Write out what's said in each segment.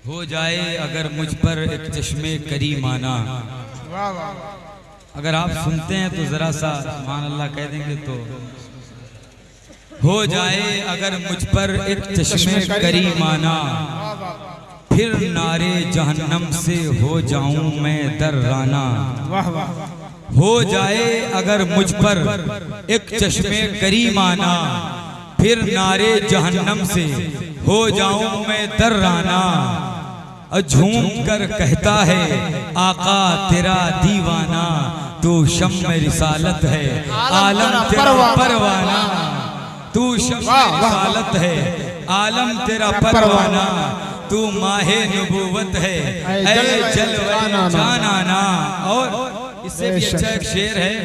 हो जाए अगर मुझ पर एक चश्मे करीमाना। अगर आप सुनते हैं तो जरा सा सुभान अल्लाह कह देंगे तो हो जाए अगर मुझ पर एक चश्मे करीमाना, फिर नारे जहन्नम से हो जाऊं मैं दर्राना। हो जाए अगर मुझ पर एक चश्मे करीमाना, फिर नारे जहन्नम से हो जाऊं मैं दर्राना। झूम कर कहता है आका तेरा दीवाना, तू शम्म रिसालत है आलम तेरा परवाना। तू शम्म रिसालत है आलम तेरा परवाना, तू माहे नबूवत है ऐ जलवा जानाना। और इससे भी अच्छा एक शेर है,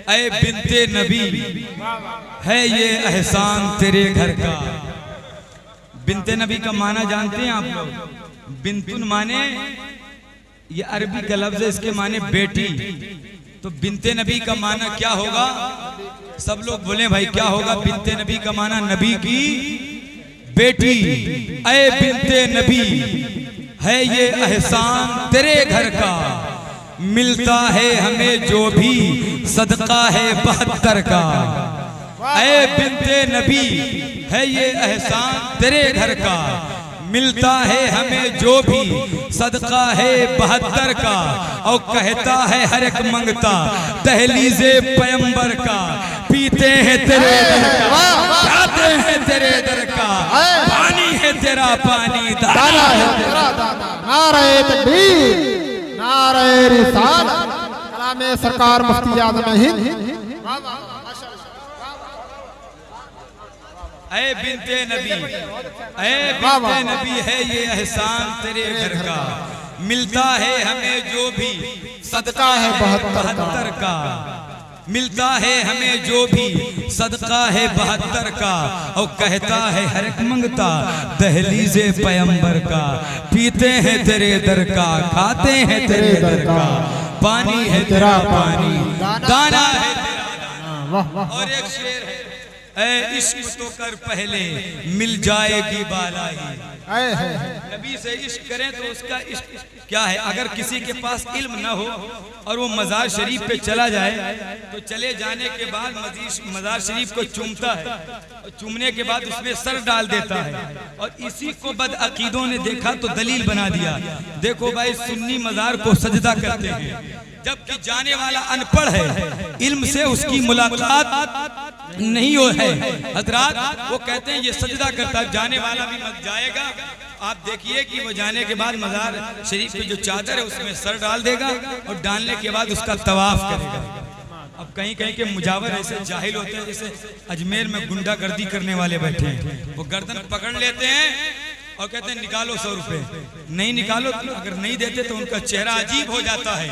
ऐ बिन्ते नबी है ये एहसान तेरे घर का। बिन्ते नबी का माना जानते हैं आप लोग? बिन्तुन माने ये अरबी का लफ्ज है, इसके माने बेटी। तो बिन्ते नबी का माना क्या होगा? सब लोग बोले भाई क्या होगा? बिन्ते नबी का माना नबी की बेटी। ऐ बिन्ते नबी है ये एहसान तेरे घर का, मिलता है हमें जो भी सदका है 72 का। ऐ बिन्ते नबी है ये एहसान तेरे घर का, मिलता है हमें जो भी सदका है 72 का। और कहता है हर एक मंगता दहलीज़े पैगंबर का, पीते हैं तेरे दर का, खाते हैं तेरे दर का, पानी है तेरा पानी, दाना है तेरा दाना। नारे तकबीर, नारे रिसालत, कलामे सरकार मुफ्ती आज़म हिंद। ऐ बिन्ते नबी, ऐ बिन्ते नबी है ये एहसान तेरे घर का, मिलता है हमें जो भी सदका है 72 का। मिलता है हमें जो भी सदका है 72 का। और कहता है हर एक मंगता दहलीज़े पैगंबर का, पीते हैं तेरे दर का, खाते हैं तेरे दर का, पानी है तेरा पानी, दाना है तेरा दाना। और एक शेर है, ऐ इश्क तो कर पहले मिल जाएगी बालाई। नबी से इश्क करें तो उसका इश्क क्या है? अगर किसी के पास इल्म न हो और वो मज़ार शरीफ पे चला जाए तो चले जाने के बाद मज़ार शरीफ को चूमता है और चूमने के बाद उसमें सर डाल देता है। और इसी को बदअकीदों ने देखा तो दलील बना दिया। देखो भाई सुन्नी मज़ार को सजदा करते हैं, जबकि जाने वाला अनपढ़ है, इल्म से उसकी मुलाकात नहीं हो है। हजरात वो कहते हैं ये सजदा करता है, जाने वाला भी मत जाएगा। आप देखिए कि वो जाने के बाद मज़ार शरीफ की जो चादर है उसमें सर डाल देगा और डालने के बाद उसका तवाफ करेगा। अब कहीं कहीं के मुजावर ऐसे जाहिल होते हैं, जैसे अजमेर में गुंडागर्दी करने वाले बैठे हैं, वो गर्दन पकड़ लेते हैं और कहते हैं निकालो 100 रुपए। नहीं निकालो, अगर नहीं देते तो उनका चेहरा अजीब हो जाता है।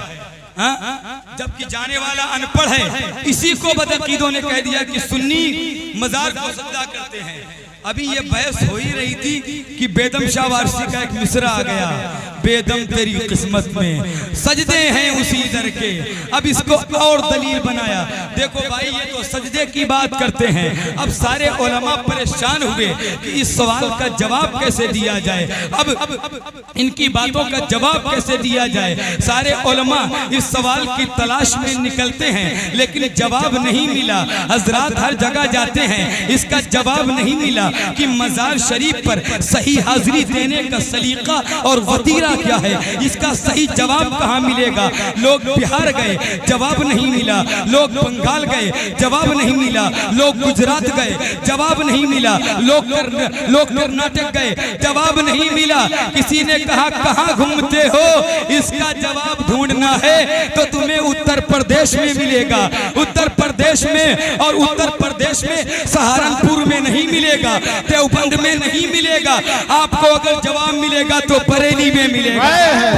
जबकि जाने वाला अनपढ़ है, इसी को बदअकीदों ने कह दिया कि सुन्नी मज़ार को सजदा करते हैं। अभी ये बहस हो ही रही थी कि बेदम शाह वारसी का एक मिसरा आ गया, बेदम तेरी किस्मत में सजदे हैं उसी दर के। अब इसको और दलील बनाया। देखो भाई ये तो सजदे की बात करते हैं, अब सारे उलमा परेशान हुए कि इस सवाल का जवाब कैसे दिया जाए। अब इनकी बातों का जवाब कैसे दिया जाए। सारे उलमा इस सवाल की तलाश में निकलते हैं लेकिन जवाब नहीं मिला। हजरात हर जगह जाते हैं, इसका जवाब नहीं मिला कि मज़ार शरीफ पर सही हाजिरी देने का सलीका और वतीरा क्या है, इसका सही जवाब कहाँ मिलेगा। लोग बिहार गए, जवाब नहीं मिला। लोग बंगाल गए, जवाब नहीं मिला। लोग गुजरात गए, जवाब नहीं मिला। लोग कर्नाटक गए, जवाब नहीं मिला। किसी ने कहा कहाँ घूमते हो, इसका जवाब ढूंढना है तो तुम्हें उत्तर प्रदेश में मिलेगा। उत्तर प्रदेश में, और उत्तर प्रदेश में सहारनपुर में नहीं मिलेगा, देवबंद में नहीं मिलेगा। आपको अगर जवाब मिलेगा तो बरेली में मिलेगा,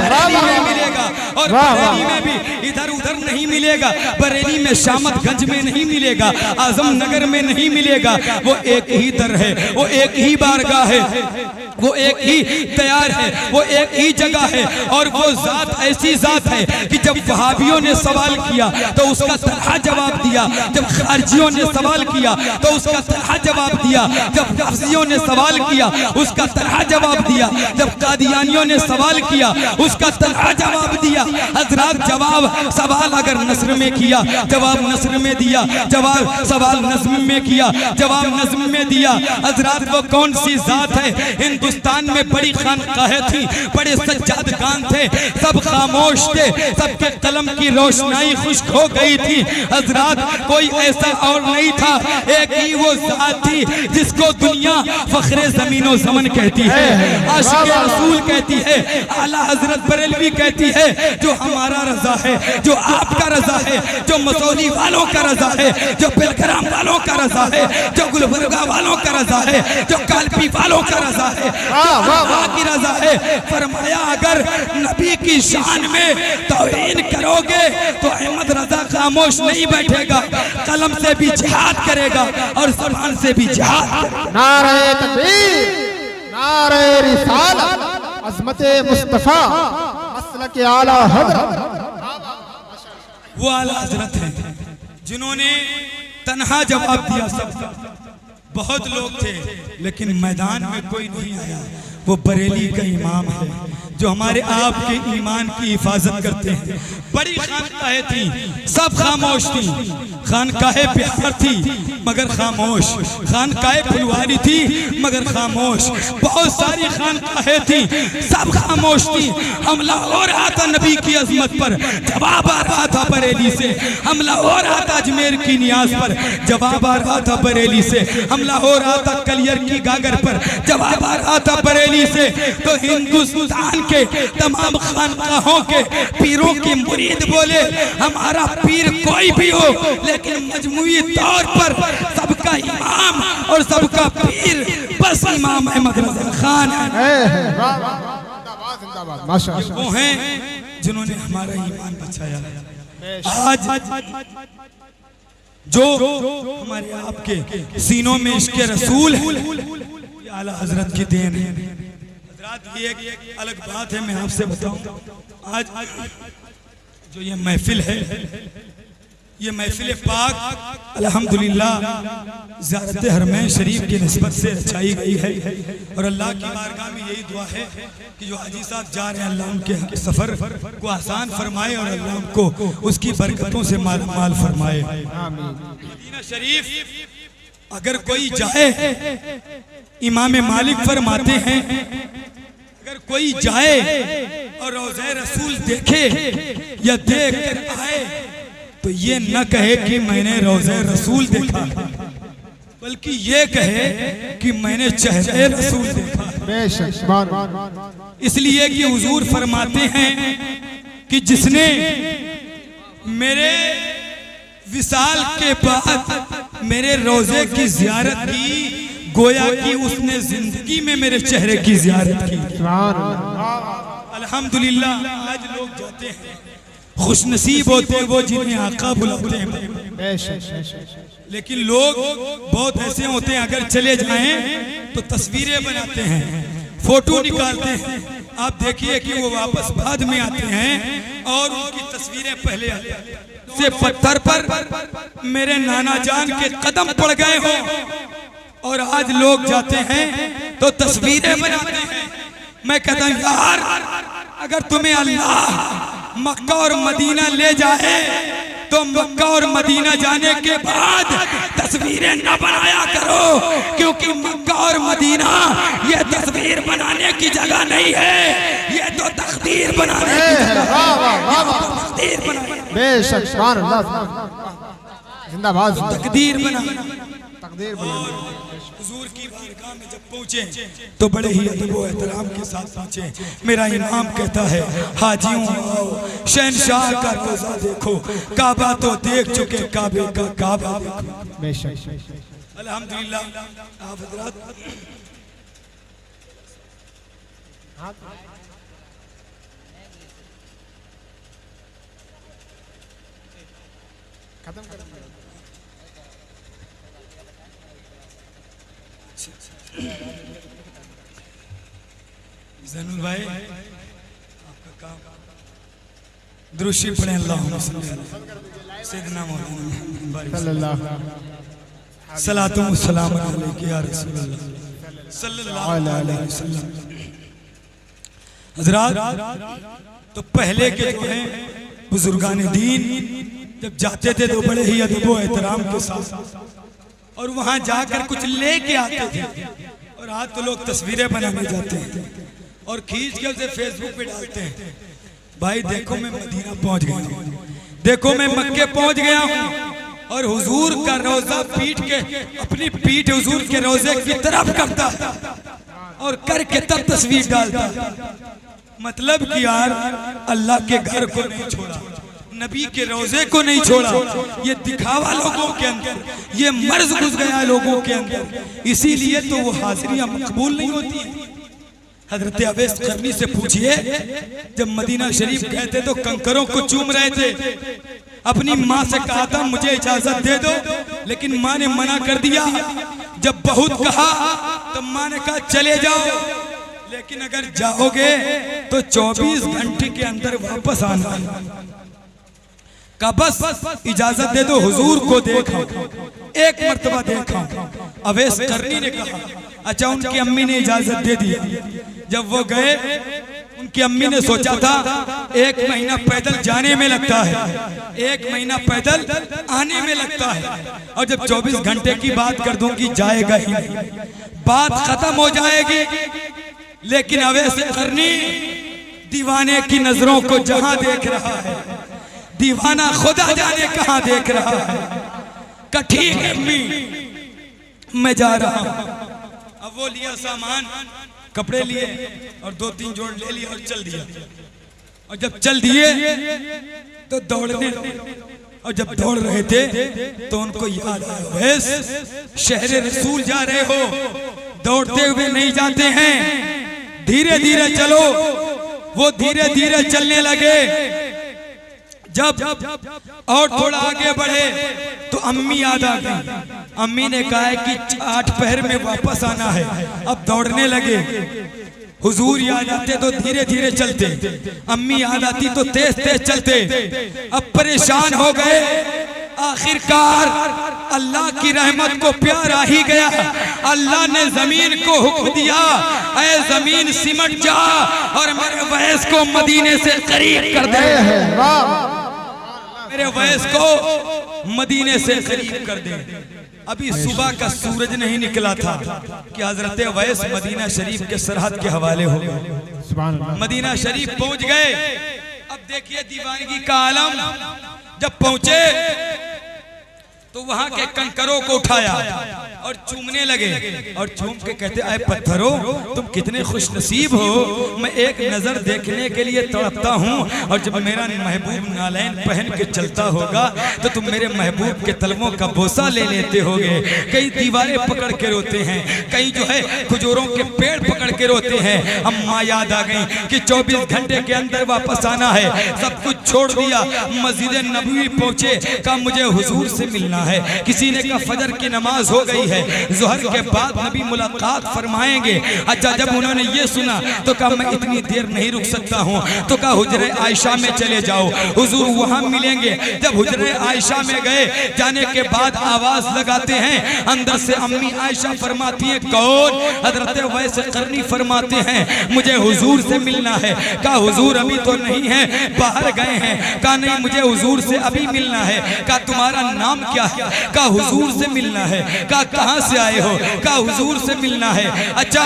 बरेली में मिलेगा। और बरेली में भी इधर उधर नहीं मिलेगा। बरेली में शामतगंज में नहीं मिलेगा, आजमनगर में नहीं मिलेगा। वो एक ही दर है, वो एक ही बारगाह है, वो एक ही तैयार है, वो एक ही जगह है। और वो जात ऐसी जात है कि जब वहाबियों ने सवाल किया तो उसका तरह जवाब दिया, जब खारजियों ने सवाल किया तो उसका तरह जवाब दिया, जब नफ्सियों ने सवाल किया उसका तरह जवाब दिया, जब कादियानियों ने सवाल किया उसका तरह जवाब दिया। हजरत जवाब सवाल अगर नस्र में किया, जवाब नस्र में दिया, जवाब सवाल नज्म में किया, जवाब नज्म में दिया। हजरत वो कौन सी जात है? हिंदुस्तान में बड़ी खानकाहें थी, बड़े सज्जादगान थे, सब खामोश थे, सबके कलम की रोशनाई खुश्क हो गई थी। हजरत कोई ऐसा और नहीं था, एक ही वो जात थी जिसको दुनिया फखरे ज़मीनो ज़मन कहती है, आशिक़े रसूल कहती है, आला हजरत बरेलवी कहती है, जो हमारा रजा है, जो आपका रजा है, जो मसौली वालों का रजा है, जो बिलग्राम वालों का रजा है, जो गुलबर्गा वालों का रजा है, जो कालपी वालों का रजा है, की रजा है। फरमाया अगर नबी की शान में तौहीन करोगे तो अहमद रजा खामोश नहीं बैठेगा, कलम से भी जिहाद करेगा और ज़बान से भी जिहाद। नारे तकबीर, नारे रिसालत, अज़मते मुस्तफा, मसलक आला हज़रत। वो आला हज़रत हैं जिन्होंने तन्हा जवाब दिया। सब बहुत लोग थे लेकिन मैदान में कोई नहीं आया। वो बरेली का इमाम है जो हमारे आपके ईमान की हिफाजत करते हैं। बड़ी खानकाहें थी, सब खामोश थी। खानकाहे बिहार थी मगर खामोश, खानकाहे फुलवारी थी मगर खामोश, बहुत सारी खानकाहें थी, सब खामोश थी। हमला हो रहा था नबी की अजमत पर, जवाब आ रहा था बरेली से। हमला हो रहा था अजमेर की नियाज पर, जवाब आ रहा था बरेली से। हमला हो रहा था कलियर की गागर पर, जवाब आ रहा था बरेली से। तो हिंदुस्तान के तमाम खानकाहों के पीरों की मुरीद बोले हमारा पीर कोई भी हो लेकिन मजमुई तौर पर सबका इमाम और सबका पीर बस इमाम अहमद रजा खान है। वो हैं जिन्होंने हमारा ईमान बचाया। आज जो हमारे आपके सीनों में इश्क़े रसूल है, आला हजरत की देन है। ये एक अलग बात है, मैं आपसे बताऊं। आज जो ये महफिल है, ये महफिल पाक अल्हम्दुलिल्लाह ज़ियारत हरमैन शरीफ की निस्बत से रचाई गई है। और अल्लाह की बारगाह में यही दुआ है कि जो हाजी साहब जा रहे हैं अल्लाह उनके सफ़र को आसान फरमाए और अल्लाह उनको उसकी बरकतों से माल फरमाए। मदीना शरीफ अगर कोई जाए, इमाम मालिक फरमाते हैं अगर कोई जाए और रोज़े रसूल देखे या देख कर आए तो ये न कहे कि मैंने रोज़े रसूल देखा, बल्कि ये कहे कि मैंने चेहरे रसूल देखा। इसलिए कि हुजूर फरमाते हैं कि जिसने मेरे विसाल के बाद मेरे रोज़े की ज़ियारत की, गोया कि उसने जिंदगी में मेरे चेहरे की ज़ियारत की। अल्हम्दुलिल्लाह आज लोग जाते हैं, खुशनसीब होते हैं वो जिन्हें आका बुलाते हैं। लेकिन लोग बहुत ऐसे होते हैं अगर चले जाएं तो तस्वीरें बनाते हैं, फोटो निकालते हैं। आप देखिए कि वो वापस बाद में आते हैं और उनकी तस्वीरें पहले से पत्थर पर मेरे नाना जान के कदम पड़ गए हो। और आज लोग जाते हैं तो तस्वीरें बनाते हैं। मैं कहता हूं यार अगर तुम्हें अल्लाह मक्का और मदीना ले जाए तो मक्का और मदीना जाने के बाद तस्वीरें न बनाया करो, क्योंकि मक्का और मदीना ये तस्वीर बनाने की जगह नहीं है, ये तो तकदीर बनाने की जगह है। बेशक जिंदाबाद, तकदीर बनाना। हुजूर की बारगाह में जब पहुँचे तो बड़े ही अदब व एहतराम के साथ पहुँचे। मेरा इमाम कहता है हाजियों आओ शहनशाह का रोज़ा देखो, काबा तो देख चुके काबे का काबा देखो। अल्हम्दुलिल्लाह आप हज़रात खत्म कर जैनुल भाई आपका काम दुरूशी पढ़े अल्लाहुम्मा सैयदना मुहम्मद सल्लल्लाहु सलातुम व सलाम अलैका या रसूलल्लाह सल्लल्लाहु अलैहि वसल्लम। हजरात, तो पहले के जो हैं बुजुर्गान दीन जब जाते थे तो बड़े ही अदब व एहतराम के साथ और वहां जाकर कुछ लेके आते थे। और आज तो लोग तस्वीरें बनाने जाते हैं और खींच के उसे फेसबुक पे डालते हैं। भाई देखो मैं मदीना पहुंच गया हूं, देखो मैं मक्के पहुंच गया हूं और हुजूर का रोजा पीट के अपनी पीठ हुजूर के रोजे की तरफ करता और करके तब तस्वीर डालता। मतलब कि यार अल्लाह के घर को नहीं छोड़ा, नबी के रोजे को नहीं छोड़ा, ये दिखावा लोगों के अंदर, ये मर्ज घुस गया लोगों के अंदर, इसीलिए तो वो हाजिरियां मकबूल नहीं होती। हजरत अवैस करनी से पूछिए, जब मदीना शरीफ गए थे तो कंकरों को चूम रहे थे, अपनी माँ से कहा था मुझे इजाजत दे दो, लेकिन माँ ने मना कर दिया। जब बहुत कहा तो माँ ने कहा चले जाओ, लेकिन अगर जाओगे तो 24 घंटे के अंदर वापस आना। का बस इजाजत दे दो, हुजूर को देखा, एक मर्तबा देखा। अवैस करनी ने कहा अच्छा, उनकी अम्मी ने इजाजत दे दी। जब वो गए, उनकी अम्मी ने सोचा था 1 महीना पैदल जाने में लगता है, 1 महीना पैदल आने में लगता है, और जब 24 घंटे की बात कर दूंगी जाएगा ही नहीं, बात खत्म हो जाएगी। लेकिन अवैस करनी दीवाने की नजरों को जहां देख रहा है, दीवाना खुदा जाने कहां देख रहा है। ठीक है अम्मी, मैं जा रहा हूं। अब वो लिया सामान, कपड़े लिए और 2-3 जोड़ ले लिए और चल दिया। और जब चल दिए तो दौड़ने, और जब दौड़ रहे थे तो उनको याद आया, वैस शहर रसूल जा रहे हो, दौड़ते हुए नहीं जाते हैं, धीरे धीरे चलो। वो धीरे धीरे चलने लगे। जब और थोड़ा आगे बढ़े तो अम्मी याद आ गई। अम्मी ने कहा है कि 8 पहर में वापस आना है। अब दौड़ने लगे। हुजूर याद आते तो धीरे धीरे चलते, अम्मी याद आती तो तेज तेज चलते। अब परेशान हो गए। आखिरकार अल्लाह की रहमत को प्यार आ ही गया। अल्लाह ने जमीन को हुक्म दिया, ऐ जमीन सिमट जा और मेरे वैस को मदीने से करीब कर दे। मेरे वैस को मदीने से करीब कर दे। अभी सुबह का सूरज नहीं निकला था कि हजरत वैस मदीना शरीफ के सरहद के हवाले हो गए। मदीना शरीफ पहुंच गए। अब देखिए दीवानगी का आलम। जब पहुंचे तो वहां के कंकरों को उठाया और चूमने लगे और चूम के कहते, आए पत्थरों तुम कितने खुश नसीब हो, मैं एक नजर देखने के लिए तड़पता हूँ, और जब मेरा महबूब नालैन पहन के चलता होगा तो तुम मेरे महबूब के तलवों का बोसा ले लेते होगे। कई दीवारें पकड़ के रोते हैं, कई जो है खजूरों के पेड़ पकड़ के रोते हैं। अम्मा याद आ गई कि 24 घंटे के अंदर वापस आना है। सब कुछ छोड़ दिया, मस्जिद नबवी पहुंचे। कहा मुझे हुजूर से मिलना है। किसी ने कहा फजर की नमाज हो गई है, ज़ोहर के बाद नबी मुलाकात फरमाएंगे। अच्छा, जब उन्होंने ये सुना तो कहा मैं इतनी देर नहीं रुक सकता हूँ। तो कहा हुजरे आयशा में चले जाओ, हुजूर वहां मिलेंगे। जब हुजरे आयशा में गए, जाने के बाद आवाज लगाते हैं। अंदर से अम्मी आयशा फरमाती है कौन? हजरत वैस करनी फरमाते हैं मुझे हुजूर से मिलना है। कहा हुजूर अभी तो नहीं है, बाहर गए हैं। कहा नहीं मुझे हुजूर से अभी मिलना है। कहा तुम्हारा नाम क्या है? कहा हुजूर से मिलना है। कहा कहां से आए हो? कहा हुजूर से मिलना है। अच्छा,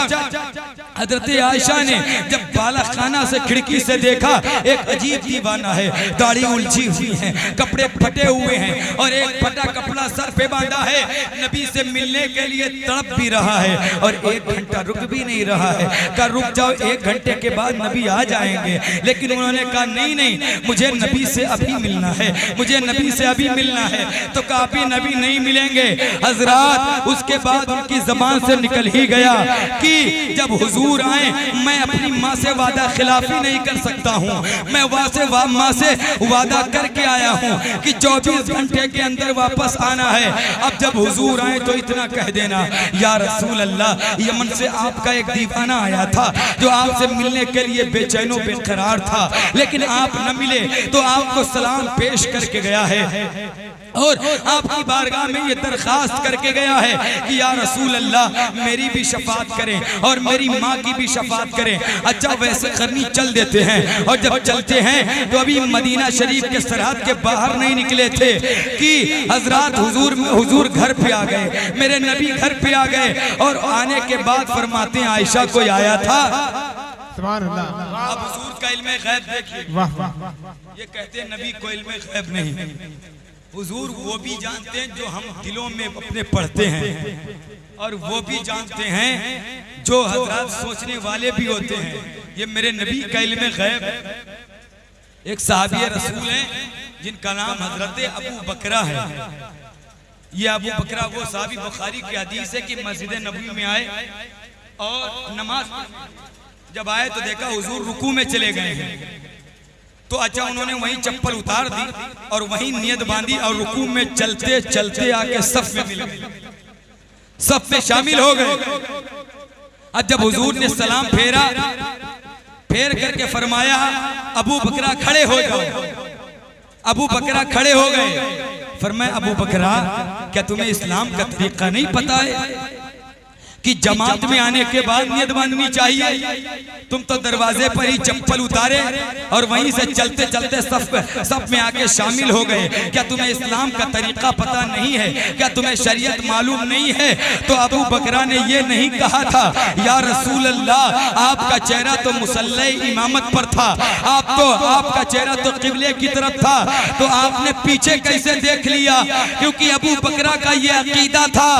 हजरत आयशा ने जब बाला खाना से खिड़की से देखा, एक अजीब दीवाना है, दाढ़ी उलझी हुई है, कपड़े फटे हुए हैं और एक फटा कपड़ा सर पे बांधा है। नबी से मिलने के लिए तड़प भी रहा है और 1 घंटा रुक भी नहीं रहा है। कहा रुक जाओ, 1 घंटे के बाद नबी आ जाएंगे। लेकिन उन्होंने कहा नहीं नहीं, मुझे नबी से अभी मिलना है, मुझे नबी से अभी मिलना है। तो कहा अभी नबी नहीं मिलेंगे। हजरात, उसके बाद उनकी जबान से निकल ही गया कि जब हुजूर हुजूर आए, मैं अपनी माँ से वादा खिलाफी नहीं कर सकता हूँ। मैं माँ से वादा करके आया हूँ कि 24 घंटे के अंदर वापस आना है। अब जब हुजूर आए तो इतना कह देना, या रसूल अल्लाह, यमन से आपका एक दीवाना आया था जो आपसे मिलने के लिए बेचैनो बेकरार था, लेकिन आप न मिले तो आपको सलाम पेश करके गया है और आपकी बारगाह में ये दरखास्त करके गया है कि या रसूल अल्लाह, मेरी भी शफात करें और मेरी माँ की भी शफात करें। अच्छा, वैसे करनी चल देते हैं, और जब चलते हैं तो अभी मदीना शरीफ के सरहद के बाहर नहीं निकले थे कि हजरत हुजूर घर पे आ गए, मेरे नबी घर पे आ गए। और आने के बाद फरमाते हैं, आयशा कोई आया था। सुभान अल्लाह। अब हुजूर का इल्म गैब देखिए, वाह वाह। ये कहते हैं नबी को इल्म गैब नहीं, हुजूर वो भी जानते हैं जो हम दिलों में अपने पढ़ते हैं, और वो भी जानते हैं जो हजरत सोचने वाले भी होते हैं। ये मेरे नबी का इल्म गैब। एक साहबी रसूल हैं जिनका नाम हजरत अबू बकरा है। ये अबू बकरा वो साहबी, बुखारी की हदीस है कि मस्जिद नबवी में आए और नमाज जब आए तो देखा हुजूर रुकू में चले गए हैं। तो अच्छा, उन्होंने वहीं चप्पल उतार दी और वहीं नियत बांधी और रुकू में चलते चलते आके सफ में मिल गए, सफ में शामिल हो गए। अब जब हुजूर ने सलाम फेर करके फरमाया, अबू बकरा खड़े हो जाओ। अबू बकरा खड़े हो गए। फरमाया, अबू बकरा, क्या तुम्हें इस्लाम का तरीका नहीं पता है कि जमात में आने के बाद नियत बांधनी चाहिए? तुम तो दरवाजे पर ही चप्पल उतारे और वहीं से चलते चलते सफ में आके शामिल हो गए। क्या तुम्हें इस्लाम का तरीका पता नहीं है? क्या तुम्हें शरीयत मालूम नहीं है? तो अबू बकरा ने ये नहीं कहा था, या रसूल अल्लाह, आपका चेहरा तो मुसल्ले इमामत पर था, आपका चेहरा तो किबले की तरफ था, तो आपने पीछे कैसे देख लिया? क्योंकि अबू बकरा का ये अकीदा था,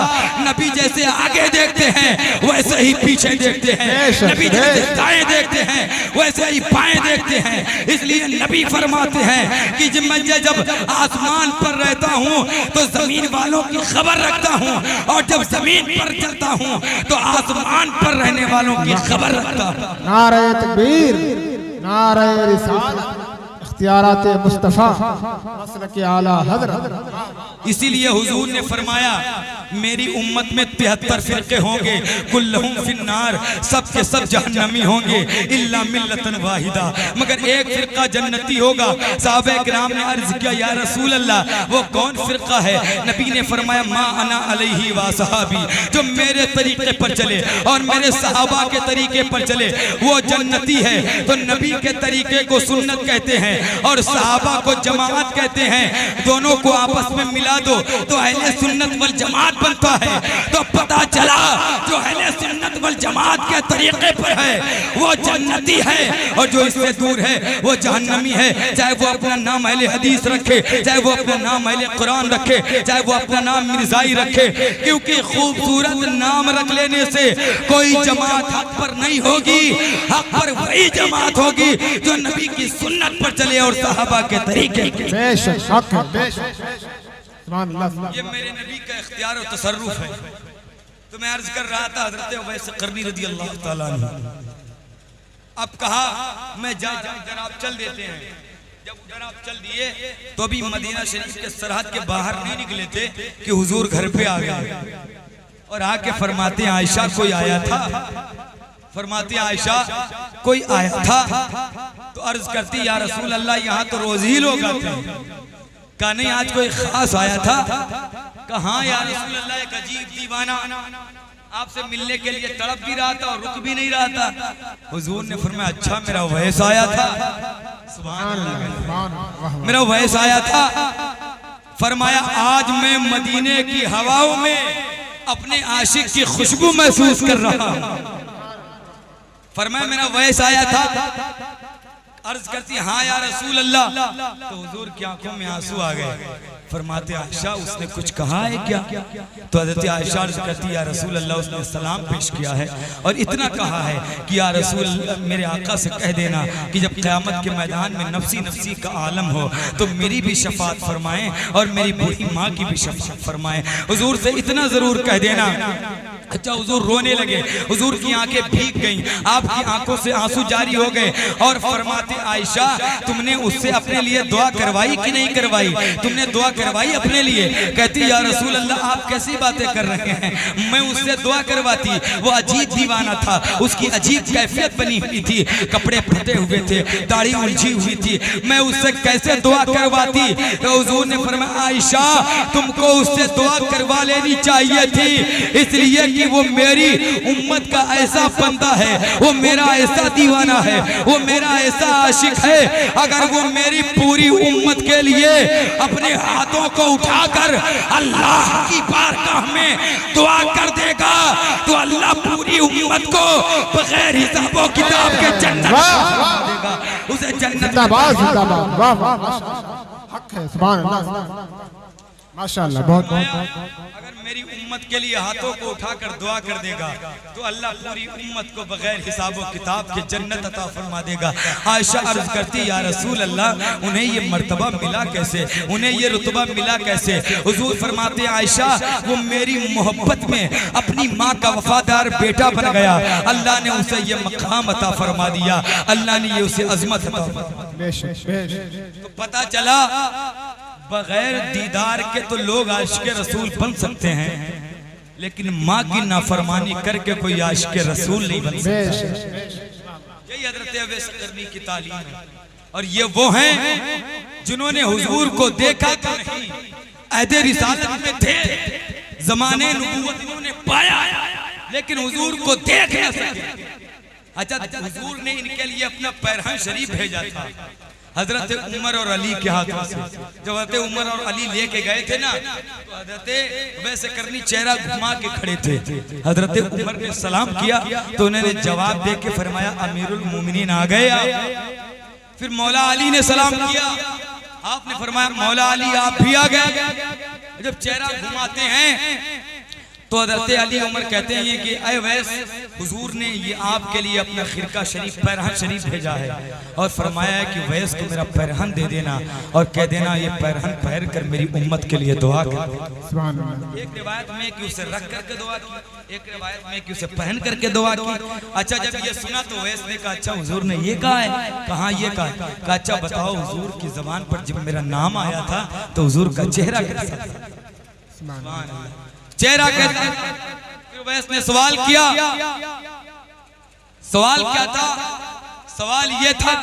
नबी जैसे आगे देखते हैं वैसे ही पीछे देखते हैं, नबी जैसे दाएं देखते हैं वैसे ही बाएं देखते हैं। इसलिए नबी फरमाते हैं कि जब आसमान पर रहता हूँ तो जमीन वालों की खबर रखता हूँ, और जब जमीन पर चलता हूँ तो आसमान पर रहने वालों की खबर रखता हूँ। नारे तकबीर, नारे रिसालत, इख्तियारात मुस्तफा, मसलक आला हज़रत। इसीलिए हुजूर ने फरमाया, मेरी उम्मत में 73 फिरके होंगे, कुल्लहुम फिन्नार, सब के सब जहन्नमी होंगे, इल्ला मिल्लतन वाहिदा, मगर एक फिरका जन्नती होगा। साहबे किराम ने अर्ज किया, या रसूल अल्लाह, वो कौन फिरका है? नबी ने फरमाया, मा अना अलैहि व सहाबी, जो मेरे तरीके पर चले और मेरे सहाबा के तरीके पर चले वो जन्नती है। तो नबी के तरीके को सुन्नत कहते हैं और सहाबा को जमाअत कहते हैं। दोनों को आपस में मिला दो तो अहले सुन्नत वल जमात बनता है। तो पता चला जो अहले सुन्नत वल जमात के तरीके पर है वो जन्नती है, और जो इससे दूर है वो जहन्नमी है। चाहे वो अपना नाम अहले हदीस रखे, चाहे वो अपना नाम अहले कुरान रखे, चाहे वो अपना नाम मिर्जाई रखे, क्योंकि खूबसूरत नाम रख लेने से कोई जमात हक पर नहीं होगी। हक पर वही जमात होगी जो नबी की सुन्नत पर चले और सहाबा के तरीके। बेशक हक है, बेशक। ये मेरे नबी का इख्तियार और तसर्रुफ है। तो मैं अर्ज कर रहा था, हजरत उवैस करनी रज़ी अल्लाह ताला अन्हु, अब कहा मैं जरा आप चल देते हैं। जब उधर आप चल दिए तो अभी मदीना शरीफ के सरहद के बाहर नहीं निकले थे कि हुजूर घर पे आ गए और आके फरमाते हैं, आयशा कोई आया था? फरमाते हैं, आयशा कोई आया था? तो अर्ज करती, या रसूल अल्लाह, यहाँ तो रोज ही लोग आते हैं। कहा नहीं, आज कोई खास आया था? कहा या रसूल अल्लाह, एक अजीब दीवाना आपसे मिलने के लिए तड़प भी रहा था और रुक भी नहीं रहा था। हुजूर ने फरमाया, अच्छा मेरा वैस आया था? सुभान अल्लाह, मेरा वैस आया था। फरमाया, आज मैं मदीने की हवाओं में अपने आशिक की खुशबू महसूस कर रहा हूं। फरमाया, मेरा वैस आया था? अर्ज करती, हाँ या रसूल अल्लाह। तो हुजूर की आंखों में आंसू आ गए। फरमाते, आयशा उसने कुछ कहा है क्या? तो हज़रत आयशा अर्ज करती, या रसूल अल्लाह, उसने सलाम पेश किया है और इतना कहा है कि या रसूल, मेरे आका से कह देना कि जब क़यामत के मैदान में नफसी नफसी का आलम हो तो मेरी भी शफात फरमाएं और मेरी बूढ़ी माँ की भी शफात फरमाएं। हुजूर से इतना जरूर कह देना अच्छा हुजूर रोने लगे, हुजूर की आंखें भीग गईं, आपकी आंखों से आंसू जारी हो गए और फरमाते आयशा तुमने उससे अपने लिए दुआ करवाई कि नहीं करवाई? तुमने दुआ करवाई अपने लिए? कहती या रसूल अल्लाह आप कैसी बातें कर रहे हैं, मैं उससे दुआ करवाती। वो अजीब दीवाना था, उसकी अजीब कैफियत बनी हुई थी, कपड़े फटे हुए थे, दाढ़ी उलझी हुई थी, मैं उससे कैसे दुआ करवाती? तो हुजूर ने फरमाया आयशा तुमको उससे दुआ करवा लेनी चाहिए थी, इसलिए कि वो मेरी उम्मत का ऐसा बंदा है, वो मेरा ऐसा दीवाना है, वो मेरा ऐसा आशिक है। अगर वो मेरी पूरी उम्मत के लिए अपने हाथों को उठाकर अल्लाह की बारगाह में दुआ कर देगा तो अल्लाह पूरी उम्मत को बगैर हिसाबो किताब के जन्नत देगा, उसे जन्नत। जिंदाबाद जिंदाबाद, वाह वाह, हक है, सुभान अल्लाह, माशाअल्लाह, बहुत अगर मेरी उम्मत के लिए हाथों को उठाकर दुआ कर देगा तो अल्लाह पूरी उम्मत को बगैर हिसाब व किताब के जन्नत अता फरमा देगा। आयशा अर्ज करती या रसूल अल्लाह उन्हें ये मर्तबा मिला कैसे, उन्हें ये रुतबा मिला कैसे? हुजूर फरमाते आयशा वो मेरी मोहब्बत में अपनी माँ का वफादार बेटा बन गया, अल्लाह ने उसे ये मकाम अता फरमा दिया, अल्लाह ने ये उसे अजमत अता फरमा दी। तो पता चला बगैर दीदार के तो लोग आशिक रसूल बन सकते हैं, लेकिन माँ की नाफरमानी करके कोई आशिक रसूल नहीं बन सकता। यही हज़रत अवैस करनी की तालीम है। और ये वो हैं जिन्होंने हुजूर को देखा तो नहीं, अहदे रिसालत में थे, ज़माने नबूवत इन्होंने पाया, लेकिन हुजूर को देख न सके। अच्छा हुजूर ने इनके लिए अपना पैरहन शरीफ भेजा था हजरत उमर और अली के हाथों से। जब हजरत उमर और अली लेके गए थे ना तो हजरत वैसे करनी चेहरा घुमा के खड़े थे। हजरत उमर ने सलाम किया तो उन्होंने जवाब दे के फरमाया अमीरुल मोमिनीन आ गए। फिर मौला अली ने सलाम किया, आपने फरमाया मौला अली आप भी आ गए। जब चेहरा घुमाते हैं तो हज़रत अली उमर कहते हैं कि अय वैस हुजूर ने ये आपके लिए अपना खिरका शरीफ पैरहन शरीफ भेजा है और फरमाया है कि वैस को मेरा पैरहन दे देना और कह देना ये पैरहन पहन कर मेरी उम्मत के लिए दुआ कर। एक रिवायत में कि उसे रख करके दुआ की, एक रिवायत में कि उसे पहन करके दुआ की। अच्छा जब ये सुना तो वैस ने कहा अच्छा हुजूर ने ये कहा है? कहाँ ये कहा? अच्छा बताओ हुजूर की ज़बान पर जब मेरा नाम आया था तो हुजूर का चेहरा कैसा था? चेहरा कैसा? फिर वैस ने सवाल किया, सवाल क्या था? सवाल ये था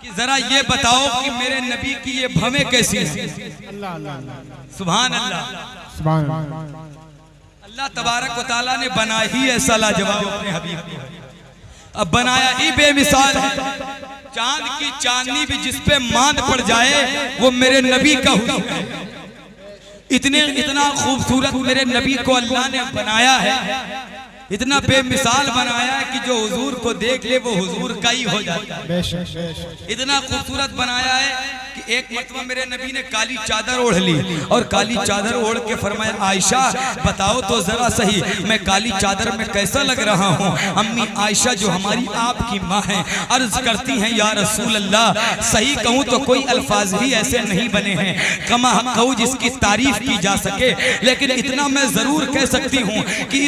कि जरा ये बताओ कि मेरे नबी की ये भवें कैसी हैं? सुभान अल्लाह, सुभान अल्लाह। अल्लाह तबारक व तआला ने बना ही ऐसा लाजवाब अपने हबीब को, अब बनाया ही बेमिसाल है। चांद की चांदनी भी जिस पे मांद पड़ जाए वो मेरे नबी का हुक्म है। इतना खूबसूरत मेरे नबी को अल्लाह ने बनाया है, इतना बेमिसाल बनाया है कि जो हुजूर को देख ले वो हुजूर का ही हो जाता है। इतना खूबसूरत बनाया है कि एक मरतबा मेरे नबी ने काली चादर ओढ़ ली और काली चादर ओढ़ के फरमाया आयशा बताओ तो जरा सही मैं काली चादर में कैसा लग रहा हूँ? अम्मी आयशा जो हमारी आपकी माँ है अर्ज करती हैं या रसूल अल्लाह सही कहूँ तो कोई अल्फाज ही ऐसे नहीं बने हैं कमा कहूँ जिसकी तारीफ की जा सके, लेकिन इतना मैं जरूर कह सकती हूँ कि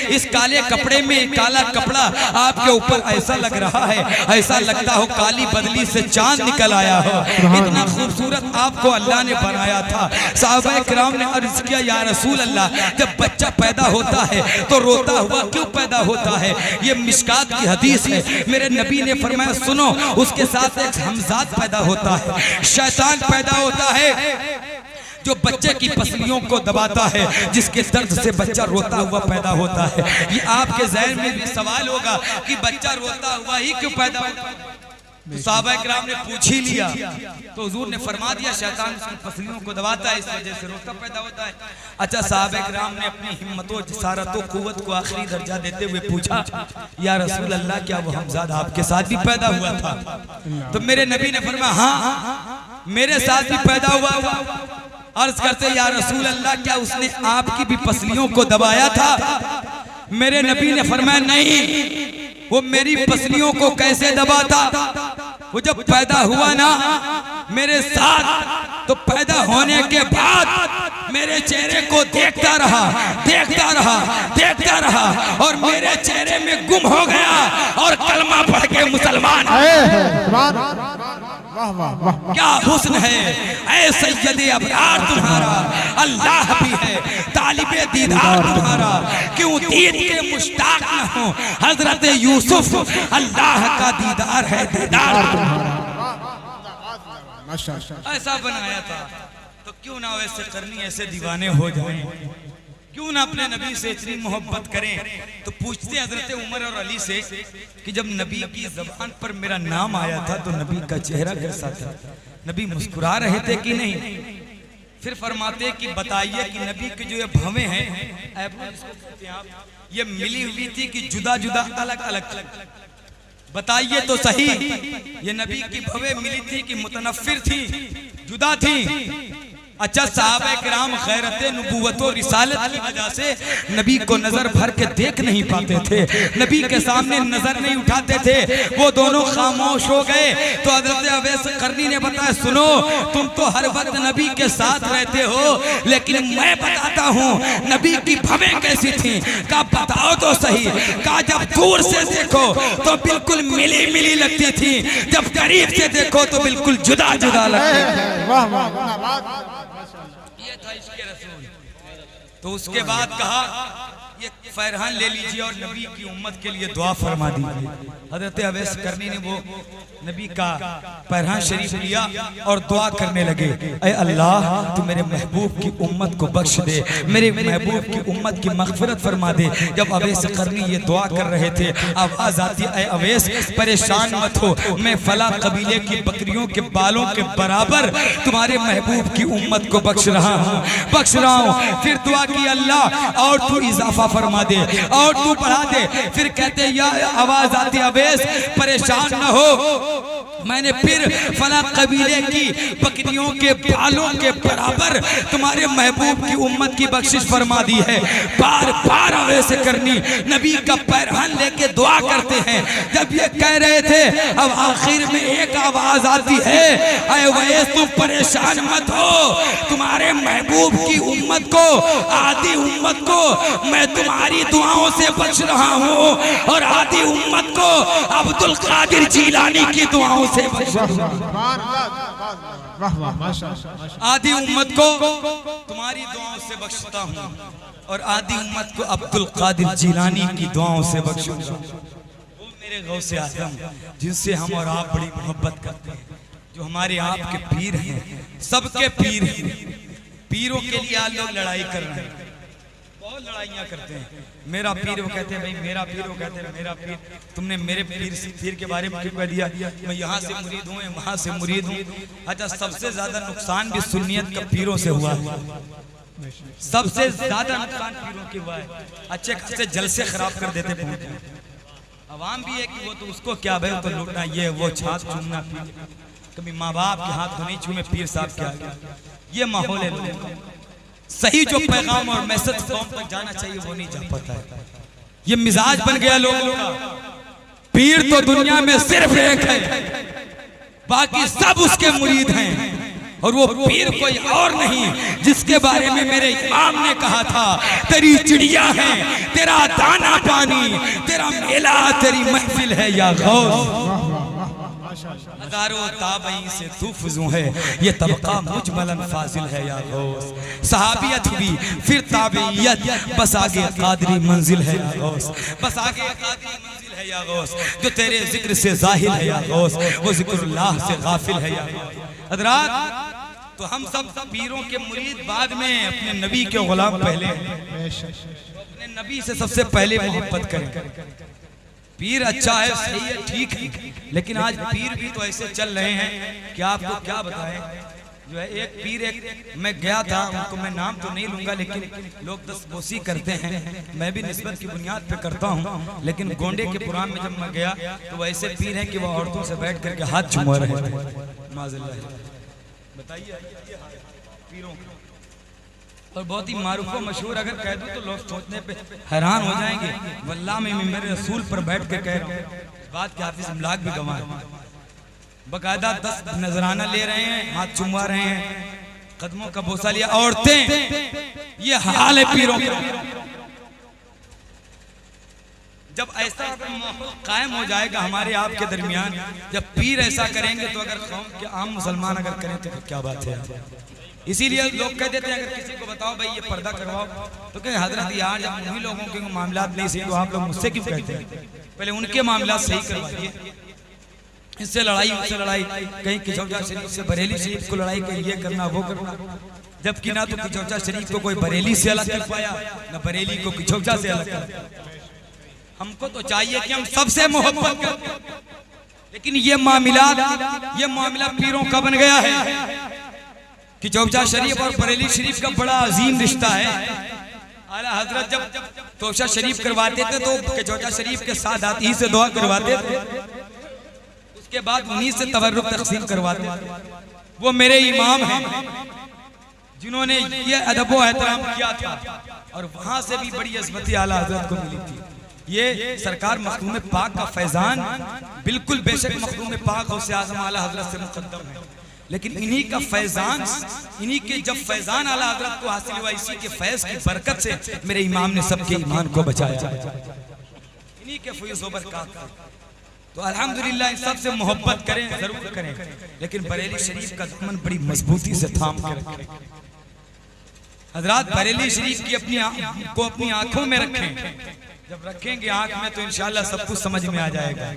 इस काले कपड़े में काला कपड़ा आपके ऊपर ऐसा लग रहा है ऐसा लगता हो काली बदली से चांद निकल आया हो। इतना खूबसूरत आपको अल्लाह ने बनाया था। साहबा किराम ने अर्ज किया या रसूल अल्लाह जब बच्चा पैदा होता है तो रोता हुआ क्यों पैदा होता है? ये मिशकात की हदीस है। मेरे नबी ने फरमाया सुनो उसके साथ एक हमजाद पैदा होता है, शैतान पैदा होता है जो बच्चे की पसलियों को दबाता है, जिसके दर्द से बच्चा रोता हुआ पैदा होता है। ये आपके ज़हन में भी सवाल होगा कि बच्चा रोता हुआ ही क्यों पैदा होता है? तो साहबा किराम ने पूछ ही लिया तो हुजूर ने फरमा दिया शैतान उसकी पसलियों को दबाता है इस वजह से रोता पैदा होता है। अच्छा साहबा किराम ने अपनी हिम्मतों जसारतों कुव्वत को आखिरी दर्जा देते हुए पूछा या रसूल अल्लाह क्या वो हमजाद आपके साथ भी पैदा हुआ था? तो मेरे नबी ने फरमाया हाँ मेरे साथ भी पैदा हुआ। अर्ज करते या रसूल अल्लाह क्या उसने आपकी भी पसलियों को दबाया था? मेरे नबी ने फरमाया नहीं, वो मेरी पसलियों को कैसे दबाता? वो जब पैदा हुआ ना मेरे साथ तो पैदा होने के बाद मेरे चेहरे को देखता रहा, देखता रहा, देखता रहा और मेरे चेहरे में गुम हो गया और कलमा पढ़ के मुसलमान। क्या हुस्न है ऐ सैयदे अबरार तुम्हारा, अल्लाह भी है तालिबे दीदार तुम्हारा, क्यों दीद के मुश्ताक न हो हजरत यूसुफ, अल्लाह का दीदार है दीदार तुम्हारा। ऐसा बनाया था तो क्यों ना वैसे करनी, ऐसे दीवाने हो जाएं, क्यों ना अपने नबी से इतनी मोहब्बत करें। तो पूछते हजरत उमर और अली से कि जब नबी की जबान पर मेरा नाम आया था तो नबी का चेहरा कैसा था, नबी मुस्कुरा रहे थे कि नहीं। फिर फरमाते कि बताइए कि नबी के जो ये भवें हैं ये मिली हुई थी कि जुदा जुदा अलग अलग, बताइए तो सही। ये नबी की भवें मिली थी कि मुतनफ्फिर थी, जुदा थी। अच्छा, सहाबा किराम खैरत नबूवत और रिसालत की वजह से नबी को नजर भर के देख नहीं पाते थे, नबी के सामने नजर नहीं उठाते थे, वो दोनों खामोश हो गए। तो हजरत अवैस करनी ने बताया, सुनो तुम तो हर वक्त नबी के साथ रहते हो, लेकिन मैं बताता हूँ नबी की भवें कैसी थी। कहा बताओ तो सही। कहा जब दूर से देखो तो बिल्कुल मिली मिली लगती थी, जब करीब से देखो तो बिल्कुल जुदा जुदा लगती थी। ये था इश्क़ रसूल। तो उसके बाद कहा ये फरहान ले लीजिए और नबी की उम्मत के लिए दुआ फरमा दीजिए। हजरत अवैस करनी ने वो नबी का फरहान शरीफ लिया और दुआ करने लगे, ऐ अल्लाह तू मेरे महबूब की उम्मत को बख्श दे, मेरे महबूब की उम्मत की मग़फ़िरत फरमा दे। जब अवैस करनी ये दुआ कर रहे थे, आवाज आती, ऐ अवैस परेशान मत हो, मैं फला कबीले की बकरियों के बालों के बराबर तुम्हारे महबूब की उम्मत को बख्श रहा हूँ, बख्श रहा हूँ। फिर दुआ की, अल्लाह और तू इजाफा फरमा दे और तू बढ़ा दे। फिर कहते या आवाज आती, अवैस परेशान न हो, मैंने फिर फला कबीले की बकरियों के बालों के बराबर तुम्हारे महबूब की उम्मत की बख्शिश फरमा दी है। बार बार अवैस करनी नबी का पैरहन लेके दुआ करते हैं। जब ये कह रहे थे, अब आखिर में एक आवाज आती है, ऐ अवैस तुम परेशान मत हो, तुम्हारे महबूब की उम्मत को, आधी उम्मत को मैं तुम्हारी दुआओं से बख्श रहा हूँ और आधी उम्मत को अब्दुल कादिर जीलानी की दुआओं से बख्श रहा हूँ। आधी उम्मत को तुम्हारी दुआओं से बख्शता हूँ और आधी उम्मत को अब्दुल कादिर जीलानी की दुआओं से बख्शूंगा। वो मेरे गौसे आज़म जिनसे हम और आप बड़ी मोहब्बत करते हैं, जो हमारे आप के पीर हैं, सबके पीर हैं। पीरों के लिए आज लोग लड़ाई कर रहे हैं, बहुत लड़ाइयाँ करते हैं। मेरा पीर, वो कहते हैं भाई मेरा पीर, वो कहते हैं मेरा पीर। तुमने मेरे पीर के बारे में क्यों कह दिया, मैं यहाँ से मुरीद हूँ, वहाँ से मुरीद हूँ। अच्छा, सबसे ज्यादा नुकसान भी सुन्नियत का पीरों से हुआ है, सबसे ज्यादा नुकसान पीरों के हुआ है। अच्छे खासे जलसे खराब कर देते पहुंचे। अवाम भी है कि वो तो उसको क्या भाई तो लूटना, ये वो छाछ चूमना, कभी माँ बाप के हाथ तो नहीं छूमे, पीर साहब क्या, ये माहौल है लोगों का। सही जो पैगाम और मैसेज कौम तक जाना चाहिए वो नहीं जा पाता है। ये मिजाज बन गया लोगों का। पीर तो दुनिया में सिर्फ एक है, बाकी सब उसके मुरीद हैं, और वो पीर कोई और नहीं जिसके बारे में मेरे इमाम ने कहा था, तेरी चिड़िया है, तेरा दाना पानी, तेरा मेला, तेरी महफिल है या गौस। हजारों ताबई से तू फुजू है, ये तबका मुजमलन फाजिल है या गौस। सहाबियत भी फिर ताबईयत, बस आगे कादरी मंजिल है या गौस, बस आगे कादरी मंजिल है या गौस। जो तेरे जिक्र से जाहिल है या गौस, वो जिक्रुल्लाह से गाफिल है या गौस। हज़रात, तो हम सब पीरों के मुरीद बाद में, अपने नबी के गुलाम पहले। अपने नबी से सबसे पहले मोहब्बत करें। पीर अच्छा है, सही है, ठीक है, लेकिन आज पीर भी तो ऐसे चल रहे हैं कि आपको क्या बताएं। जो है एक पीर, एक मैं गया था, उनको मैं नाम तो नहीं लूंगा, लेकिन लोग दस्तबोसी करते हैं, मैं भी निस्बत की बुनियाद पे करता हूँ। लेकिन गोंडे के पुराण में जब मैं गया तो वैसे पीर हैं कि वो औरतों से बैठ करके हाथ चुमा रहे थे। बताइए पीरों को, और बहुत ही मारूफ व मशहूर अगर कह दूं तो लोग सोचने पे हैरान हो जाएंगे। वल्लाह में मेरे रसूल पर बैठ के कह रहा हूँ, बात के हाफिज अमलाक भी गवाह, बकायदा 10 नजराना ले रहे हैं, हाथ चुमवा रहे हैं, कदमों का बोसा लिया। औरतें, ये हाल है पीरों का। जब ऐसा माहौल कायम हो जाएगा हमारे आपके दरमियान, जब पीर ऐसा करेंगे तो अगर कौम के आम मुसलमान अगर करें तो क्या बात है। इसीलिए लोग कह देते हैं अगर किसी को बताओ भाई ये पर्दा करवाओ तो कहे हजरत यार जब उन्हीं लोगों के मामलात नहीं सही तो आप लोग मुझसे क्यों कहते हैं, पहले उनके मामलात सही करवाइए। इससे लड़ाई उससे लड़ाई, कहीं किचौचा शरीफ से बरेली शरीफ को लड़ाई, कहीं ये करना वो करना, जबकि ना तो किचौचा शरीफ को कोई बरेली से अलग कर पाया ना बरेली को किचौचा से अलग कर। हमको तो चाहिए कि हम सबसे मोहब्बत करें, लेकिन ये मामला पीरों का बन गया है कि चौचा शरीफ और बरेली शरीफ का बड़ा अजीम रिश्ता है। आला हजरत जब तोशा शरीफ करवाते थे तो चौचा शरीफ के साथ आती ही से दुआ करवाते थे, उसके बाद उन्हीं से तबर्रुक तकसीम करवाते थे। वो मेरे इमाम हैं जिन्होंने ये अदब व एहतराम किया था और वहां से भी बड़ी अज़मती आला हजरत को मिली थी। ये सरकार मखदूम पाक का फैजान, बिल्कुल बेशक मखदूम पाक गौसे आज़म आला हजरत से मुक़द्दम है, लेकिन इन्हीं का फैजान, इन्हीं के जब फैजान आला हजरत को हासिल हुआ, इसी के फैज की बरकत से मेरे इमाम ने सबके ईमान को बचाया, इन्हीं के फैज़ व बरकत। तो अल्हम्दुलिल्लाह इन सबसे मोहब्बत करें, जरूर करें, लेकिन बरेली शरीफ का दुश्मन बड़ी मजबूती से थाम कर रखें। हजरात बरेली शरीफ की अपनी आंखों में रखें। जब रखेंगे आंख में तो इंशाअल्लाह सब कुछ समझ में आ जाएगा।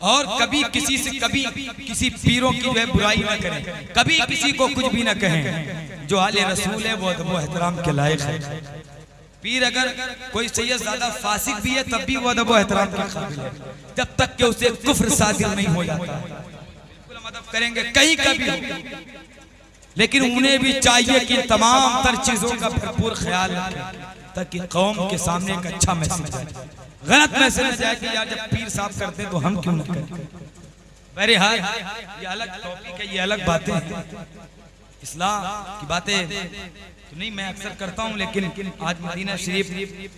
और कभी किसी पीरों की जो है बुराई ना करें, कभी किसी को कुछ भी ना कहें। जो आले रसूल है वो अदब व एहतराम के लायक है। पीर अगर कोई सैयद ज़्यादा फासिक भी है तब भी वो अदब व एहतराम के काबिल है, जब तक कि उसे कुफ्र सादिर नहीं हो जाता। बिल्कुल हम अदब करेंगे कहीं का भी हो, लेकिन उन्हें भी चाहिए कि तमाम तर चीजों का भरपूर ख्याल रखें ताकि कौम के सामने एक अच्छा मैसेज जाए, गलत मैसेज न जाए कि यार जब पीर साहब करते हैं तो हम क्यों न करें। बहरहाल ये अलग टॉपिक है, ये अलग बातें हैं, इस्लाम की बातें तो नहीं मैं अक्सर करता हूँ, लेकिन आज मदीना शरीफ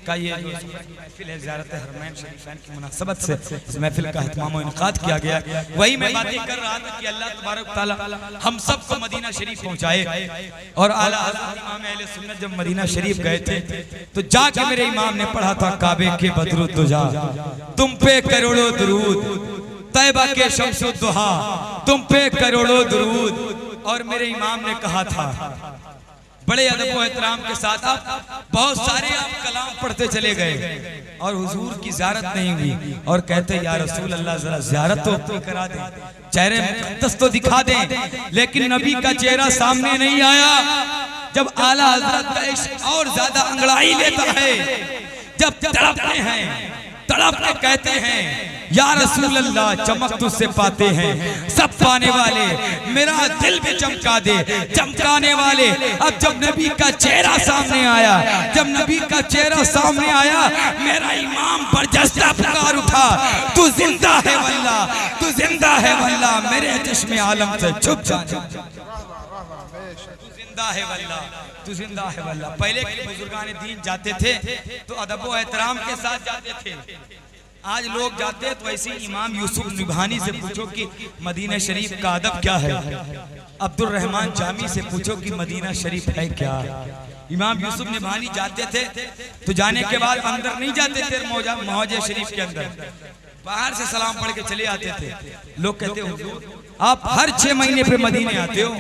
का ये जो महफिल है ज़ियारत हरमैन शरीफैन की मुनासबत से इस महफिल का इत्माम व इनकाद किया गया, वही मैं बातें कर रहा था कि अल्लाह तबारक तआला हम सबको मदीना शरीफ पहुँचाए। और आला हज़रत इमाम अहले सुन्नत जब मदीना शरीफ गए थे तो जाके मेरे इमाम ने पढ़ा था काबे के बदरुद्दुजा तुम पे करोड़ों दुरूद, तैबा के शम्सुद्दुहा तुम पे करोड़ों दुरूद। और मेरे इमाम ने कहा था बड़े अदब व एहतराम के साथ, आप बहुत सारे आप कलाम पढ़ते चले गए और हुजूर की ज़ियारत नहीं हुई और कहते या रसूल अल्लाह जरा ज़ियारत तो अपनी करा दें, चेहरे मुक़द्दस तो दिखा दें। लेकिन नबी का चेहरा सामने नहीं आया। जब आला हज़रत का इश्क और ज्यादा अंगड़ाई लेता है, जब तड़पते हैं, तड़प के कहते हैं या रसूल अल्लाह चमक तुझसे पाते हैं सब पाने वाले, मेरा दिल भी चमका दे चमकाने वाले। अब जब नबी का चेहरा सामने आया, जब नबी का चेहरा सामने आया, मेरा इमाम बरजस्ता पुकार उठा, तू जिंदा है वल्लाह, तू जिंदा है वल्लाह, मेरे चश्मे आलम से छुप जा, तू जिंदा है वल्लाह, तू जिंदा है वल्लाह। पहले के बुजुर्गान दीन जाते थे तो अदब व एहतराम के साथ जाते थे। आज लोग जाते हैं तो ऐसे इमाम यूसुफ निभानी से पूछो कि मदीना शरीफ का अदब क्या है, अब्दुल रहमान जामी से पूछो कि मदीना शरीफ है क्या। इमाम यूसुफ निभानी जाते थे तो जाने के बाद अंदर नहीं जाते थे मौजे शरीफ के अंदर, बाहर से सलाम पढ़ के चले आते थे। लोग कहते हुजूर आप हर 6 महीने पे मदीने आते हो,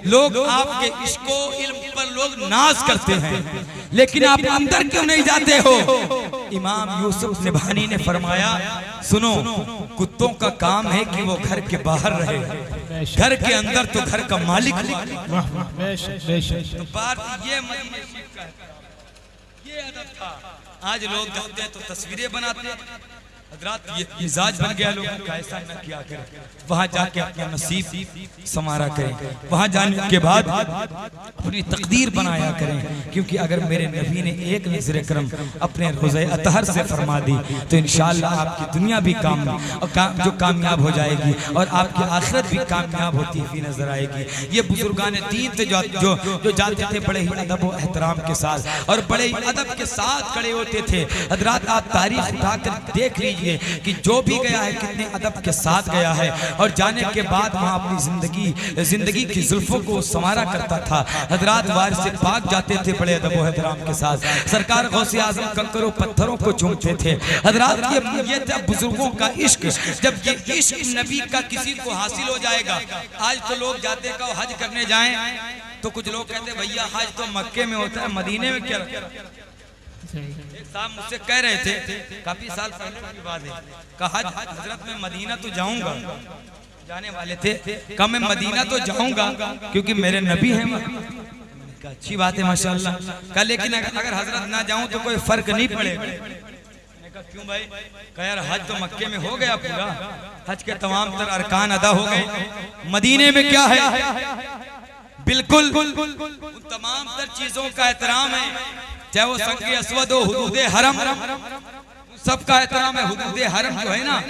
लोग आपके इश्को इल्म पर लोग नाज करते हैं, लेकिन आप अंदर क्यों नहीं जाते हो। इमाम यूसुफ निभानी ने फरमाया सुनो, कुत्तों का काम है कि वो घर के बाहर रहे, घर के अंदर तो घर का मालिक। तो बात ये अदब था। आज लोग जाते हैं तो तस्वीरें बनाते हैं, हजरात ये मिजाज बन गया लोगों का, ऐसा न किया करें। वहां जाके अपना नसीब संवारा करें, वहां जाने के बाद अपनी तकदीर बनाया करें, क्योंकि अगर मेरे नबी ने एक नजर करम अपने रोज़े अतहर से फरमा दी तो इंशाअल्लाह आपकी दुनिया भी जो कामयाब हो जाएगी और आपकी आखिरत भी कामयाब होती हुई नजर आएगी। ये बुजुर्गान दीन थे जो जाते थे बड़े ही अदब व एहतराम के साथ और बड़े ही अदब के साथ खड़े होते थे। हजरात आप तारीख उठाकर देख लीजिए, देखिए कि जो भी गया है कितने अदब के साथ गया है, और जाने के बाद वहाँ अपनी जिंदगी की जुल्फों को संवारा करता था। हजरात वार से पाक जाते थे बड़े अदब व एहतराम के साथ। सरकार गौसे आजम कंकरों पत्थरों को चूमते थे। हजरात ये था बुजुर्गों का इश्क। जब ये इश्क नबी का किसी को हासिल हो जाएगा, आज तो लोग जाते का हज करने जाएं तो कुछ लोग कहते भैया हज तो मक्के में होता है, मदीने में क्या। एक साहब मुझसे कह रहे थे, काफी साल पहले की बात है, कहा हजरत मैं मदीना तो जाऊंगा, जाने वाले थे, कहा मैं मदीना तो जाऊंगा क्योंकि मेरे नबी हैं। अच्छी बात है माशाअल्लाह। कहा लेकिन अगर हजरत ना जाऊं तो कोई फर्क नहीं पड़ेगा। क्यों भाई? कहा यार हज तो मक्के में हो गया पूरा, हज के तमाम तर अरकान अदा हो गए, मदीने में क्या है? बिल्कुल उन तमाम तर चीजों का एहतराम है, चाहे वो संगे अस्वद हो, हुदूद हरम, सबका एहतराम है। हुदूद हरम जो है ना,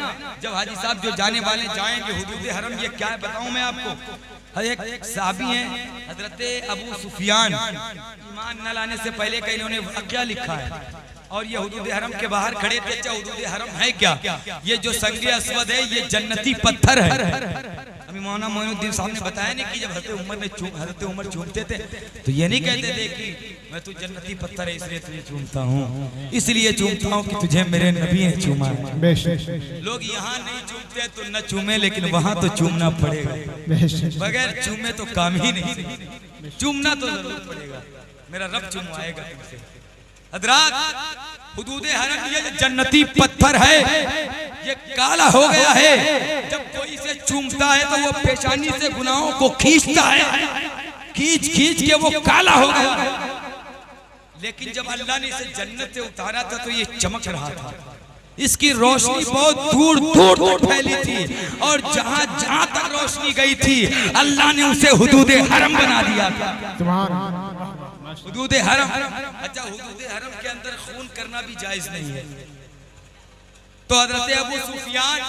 जब हाजी साहब जो जाने वाले जाएंगे हुदूद हरम, ये क्या है बताऊं मैं आपको। एक साहबी हैं हजरत अबू सुफियान, ईमान न लाने से पहले का इन्होंने वाक़या लिखा है, और ये हुदूद हरम के बाहर खड़े थे। अच्छा हुदूद हरम है क्या? ये जो संगे अस्वद है ये जन्नती पत्थर है। अभी मौलाना मोइनुद्दीन साहब ने बताया नहीं कि जब हजरत उमर चूमते थे तो ये नहीं कहते थे कि मैं तू जन्नती पत्थर है इसलिए तुझे चूमता हूँ, इसलिए चूमता हूँ कि तुझे मेरे नबी ने चूमा। लोग यहाँ नहीं चूमते तो न चूमे, लेकिन वहाँ तो चूमना पड़ेगा, बगैर चूमे तो काम ही नहीं, चूमना तो जरूर पड़ेगा, मेरा रब चुमवाएगा तुमसे। हजरात हुदूद हरम ये जन्नती पत्थर है, ये काला हो गया है, जब कोई इसे चूमता है तो वो पेशानी से गुनाहों को खींचता है, खींच खींच के वो काला हो गया। लेकिन जब अल्लाह ने इसे जन्नत से उतारा था तो ये चमक रहा था, इसकी रोशनी बहुत दूर दूर तक फैली थी, और जहां जहां तक रोशनी गई थी अल्लाह ने उसे हुदूद हरम बना दिया। हुदूद हरम, अच्छा हुदूद हरम के अंदर खून करना भी जायज नहीं है। तो हजरत अबू सुफियान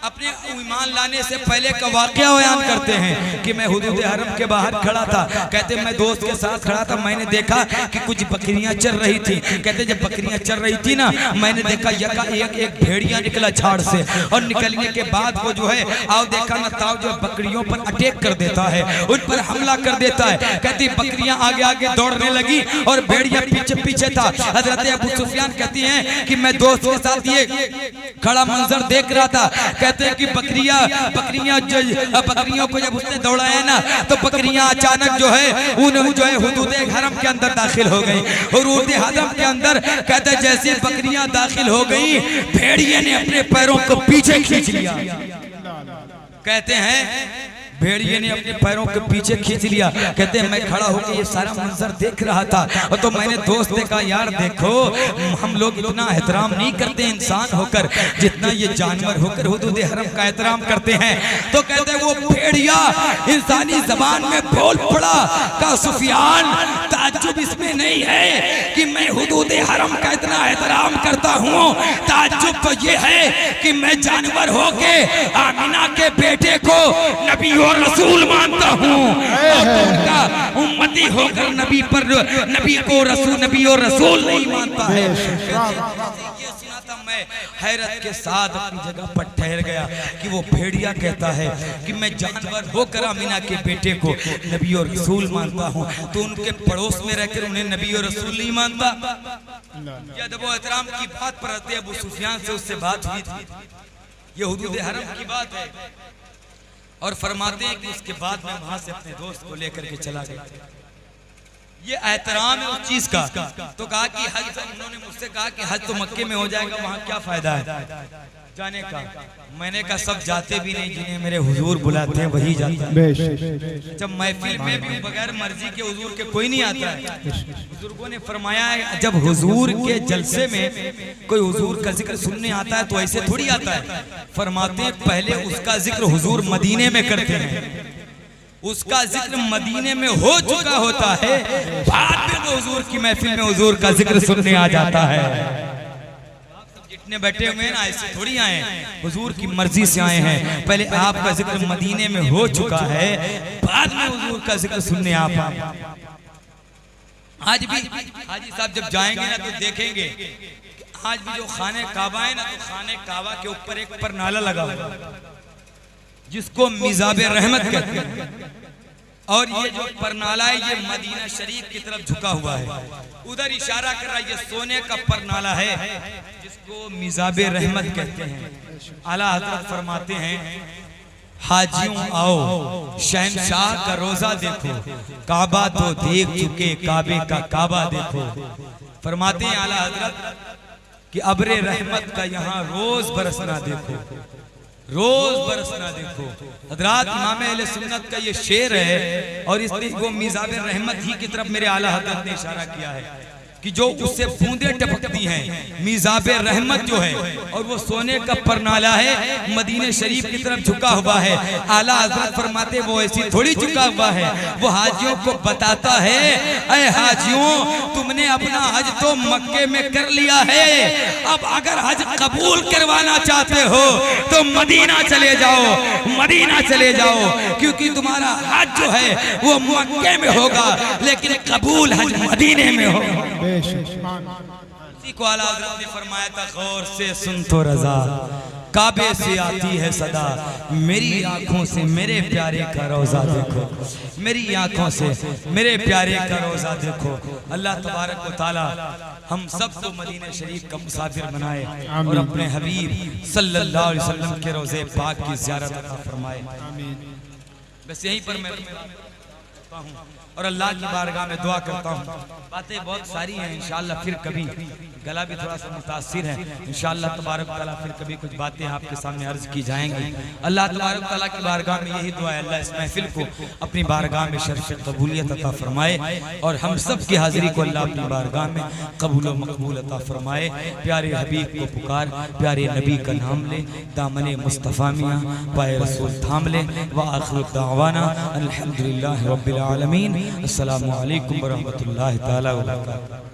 अपने ईमान लाने से पहले का वाकया बयान करते हैं कि मैं हुदूद हरम के बाहर खड़ा था। कहते मैं दोस्त के साथ खड़ा था, मैंने देखा कि कुछ बकरियां चल रही थी। कहते जब बकरियां चल रही थी ना, मैंने देखा यका एक भेड़िया निकला झाड़ से, और निकलने के बाद वो जो है आओ देखा ना ताऊ जो बकरियों पर अटैक कर देता है, उन पर हमला कर देता है। कहती बकरियां आगे आगे दौड़ने लगी और भेड़िया पीछे पीछे था। हजरत अबू सुफियान कहती हैं कि मैं दोस्त के साथ ये खड़ा मंजर देख रहा था। कहते हैं कि बकरियों को जब उसने दौड़ाया ना तो बकरियां अचानक जो है हुदूद हरम के अंदर दाखिल हो गई। हुदूद हरम के अंदर कहते जैसे बकरियां दाखिल हो गई, भेड़िए ने अपने पैरों को पीछे खींच लिया। कहते हैं भेड़िए ने अपने पैरों के पीछे खींच लिया। कहते हैं मैं खड़ा होकर ये सारा मंजर देख रहा था, और तो मैंने दोस्त ने कहा यार देखो हम लोग इतना एहतराम नहीं करते इंसान होकर जितना ये जानवर होकर हुदूद हरम का एहतराम करते हैं। तो कहते हैं वो भेड़िया इंसानी जबान में बोल पड़ा, का सुफियान ताज्जुब इसमें नहीं है कि मैं हुदूद हरम का इतना एहतराम करता हूँ, ताज्जुब तो ये है कि मैं जानवर होके आमिना के बेटे को नबी और रसूल मानता हूँ, और उनका उम्मती होकर नबी को नबी और रसूल नहीं मानता है। ये सुना था मैं, हैरत के साथ अपनी जगह पर ठहर गया कि वो भेड़िया कहता है कि मैं जानवर होकर आमिना के बेटे को नबी और रसूल मानता हूँ, तो उनके पड़ोस में रहकर उन्हें नबी और रसूल नहीं मानता। ये अदब व एहतराम की बात पर हज़रत अबू सुफियान से उससे बात हुई थी, ये हुदूद हरम की बात है, और फरमाते हैं कि उसके बाद मैं वहां से अपने दोस्त को लेकर के चला गया। ये एहतराम है उस चीज का। तो कहा कि हज, उन्होंने मुझसे कहा कि हज तो मक्के में हो जाएगा, वहां क्या फायदा है जाने का। मैंने कहा सब जाते भी नहीं, जिन्हें मेरे हुजूर बुलाते हैं वही जाते हैं। जब महफिल में भी बगैर मर्जी के हुजूर के कोई नहीं आता है। बुजुर्गों ने फरमाया है जब हुजूर के जलसे में कोई हुजूर का जिक्र सुनने आता है तो ऐसे थोड़ी आता है। फरमाते हैं पहले उसका जिक्र हुजूर मदीने में करते हैं, उसका जिक्र मदीने में हो चुका होता है, बाद में वो हुजूर की महफिल में हुजूर का जिक्र सुनने आ जाता है। जितने बैठे हुए हैं ना ऐसे थोड़ी आए, हुजूर की मर्जी से आए हैं। पहले आपका जिक्र मदीने में हो चुका है, बाद में हुजूर का जिक्र सुनने आप आए। आज भी हाजी साहब जब जाएंगे ना तो देखेंगे आज भी जो खाने काबा है ना, तो खाने काबा के ऊपर एक परनाला लगा हुआ जिसको मिजाबे रहमत कहते हैं, और ये जो परनाला है ये मदीना शरीफ की तरफ झुका हुआ है, उधर इशारा कर रहा है, ये सोने का परनाला है जिसको मिजाबे रहमत कहते हैं। आला हजरत फरमाते हैं, हाजियों आओ शहनशाह का रोजा देखो, काबा तो देख चुके काबे का काबा देखो। फरमाते हैं आला हजरत कि अब्रे रहमत का यहाँ रोज बरसना देखो, रोज बरसना देखो। हजरात इमाम अहले सुन्नत का ये शेर है, और इसलिए वो मिजाबे रहमत ही की तरफ मेरे आला हजरत ने इशारा किया है कि जो उससे बूंदे टपकती हैं, मिजाबे रहमत जो है, और वो सोने का परनाला है मदीने शरीफ की तरफ झुका हुआ है। आला हजरत फरमाते वो ऐसी थोड़ी झुका हुआ है, वो हाजियों को बताता है, ऐ हाजियों तुमने अपना हज तो मक्के में कर लिया है, अब अगर हज कबूल करवाना चाहते हो तो मदीना चले जाओ, मदीना चले जाओ, क्योंकि तुम्हारा हज जो है वो मक्के में होगा लेकिन कबूल हज मदीने में होगा। इसी को आला हज़रत ने फरमाया था, गौर से सुन तो रज़ा, काबे से आती है सदा, मेरी आंखों से मेरे प्यारे का रोजा देखो, मेरी आंखों से मेरे प्यारे का रोजा देखो। अल्लाह तबारक व तआला हम सब को मदीना शरीफ का मुसाफिर बनाए और अपने हबीब सल्लल्लाहु अलैहि वसल्लम के रोजे पाक की ज़ियारत अता फरमाए। बस यहीं पर मैं हूँ और अल्लाह की बारगाह में दुआ करता हूँ। बातें बहुत सारी हैं, इंशाअल्लाह फिर कभी, गला भी थोड़ा सा मुतासिर है, इंशाअल्लाह तबारक तआला फिर कभी कुछ बातें आपके सामने अर्ज की जाएंगी। अल्लाह तबारक तआला की बारगाह में यही दुआ है, अल्लाह इस महफिल को अपनी बारगाह में शर्फ कबूलियत अता फरमाए और हम सब की हाजिरी को अल्लाह अपनी बारगाह में कबूल मकबूल अता फरमाए। प्यारे हबीब को पुकार, प्यारे नबी का नाम ले, दामने मुस्तफ़ा मियाँ पाए रसूल थाम ले। व आखिर दावाना अल्हम्दुलिल्लाहि रब्बिल आलमीन। अस्सलामु अलैकुम व रहमतुल्लाहि तआला व बरकातहू।